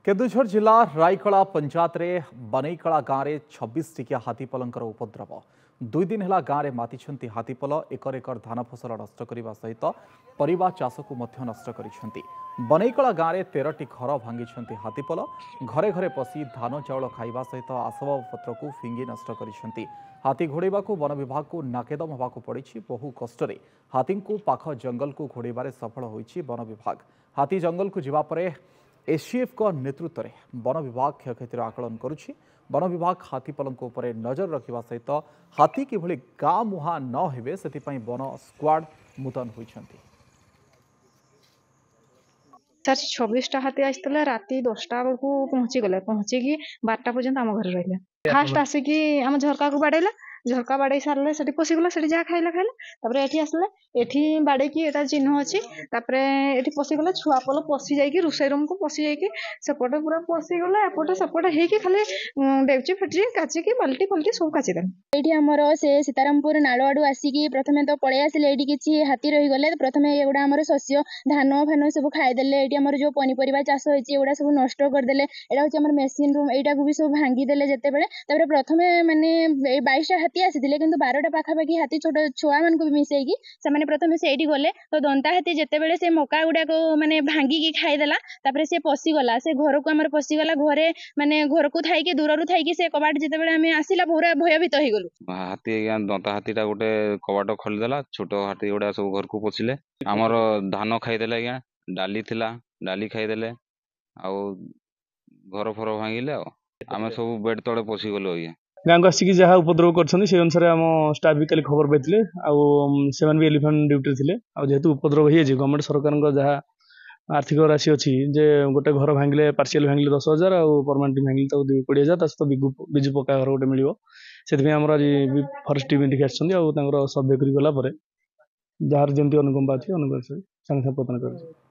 केन्दुझर जिला रायकला पंचायत रे बनईकला गाँव में 26 टिकिया हाथीपलंकर उपद्रव 2 दिन है गाँव में मातिछंती हाथीपल एकर एकर धान फसल नष्ट करने सहित परिवा चाष को नष्ट कर बनईकला गाँव में 13टी घर भांगी हाथीपल घरे घरे पशि धान चाउल खाइबा सहित आसबाबपत्र को फिंगी नष्ट कर हाथी घोड़ाइबा वन विभाग को नाकेदम होगाकू पड़ी बहु कष्ट हाथी को पाख जंगल को घोड़ाइबारे सफल होइछि वन विभाग। हाथी जंगल को जिबा परे एससीएफ को नेतृत्व में वन विभाग क्षयक्षतिर आकलन करुछि। वन विभाग हाथीपलंक उपरे नजर रखिबा सहित हाथी किभଳି गाँ मुहां न हेबे सेतिपई वन स्क्वाड मुतयन होइछन्ति। सर 26टा हाथी आसते राति 10टा बेलू पहुंची गले पहुंची 12टा पर्यंत आम घर रहा फास्ट आसिकी आम झरका को बाड़ेला झरका बाड़े सारे से पशिगला से जहाँ खाइला खाइला ये आसला ये बाड़े की एटा चिन्ह अच्छी ये पशिगला छुआ पल पशि जाइए रोषे रूम को पशि जाइए सेपटे पूरा पशिगला एपटे सेपटे होगी खाली डेगची फेटी काचिकी बाल्टी फाल्टी सब काचिदेले ये आमर से सीतारामपुर नाड़ आड़ू आसिकी प्रथम तो पलि आसिले ये किसी हाथी रहीगले प्रथम एगुड़ा आमर शस्य धान फान सब खाईदेले ये आमर जो पनीपरिया चाष होती एगुड़ा सब नष्ट करदे यहाँ हूँ मेसीन रूम यहाँ को भी सब भांगीदेले जितेबाला प्रथम मानने 22टा हाथी आसी किंतु 12टा पाखापाखि हाथी छोट छुआ मान भी मिसेगी से प्रथम से गले तो दंता हाथी जितेबाला से मका गुड़ाक माने भांगिकी खाईदेला से पशिगला से घर को आम पशिगला घरे माने घर को थी दूर थी से कबाट जितेबाला आम आसला पूरा भयभीत हो गलु हाथी दंता हाथीटा गोटे कबाट खोलीदेला छोट हाथी गुड़ा सब घर को पशिले आमर धान खाईदेले आज्ञा डाली थिला डाली खाईदेले आउ घर फर भांगिले आम सब बेड तले पशिगलु आज्ञा गाँव को आसिक जहाँ उपद्रव कर अनुसार आम स्टाफ भी कल खबर पाई से भी एलिफेंट ड्यूटी थे जेहेतु उपद्रव हो गवर्नमेंट सरकार जहाँ आर्थिक राशि अच्छी जे गोटे घर भांगिले पार्शियल भांगिले 10,000 और परमानेंट भांगिले तो 20,000 सहित विजु पक्का घर गोटे मिल से आम आज फरेस्ट टीम आसर सर्भे कर गलापर जार जमी अनुकंपा अच्छी अनुकंपा सागे सागे प्रदान कर।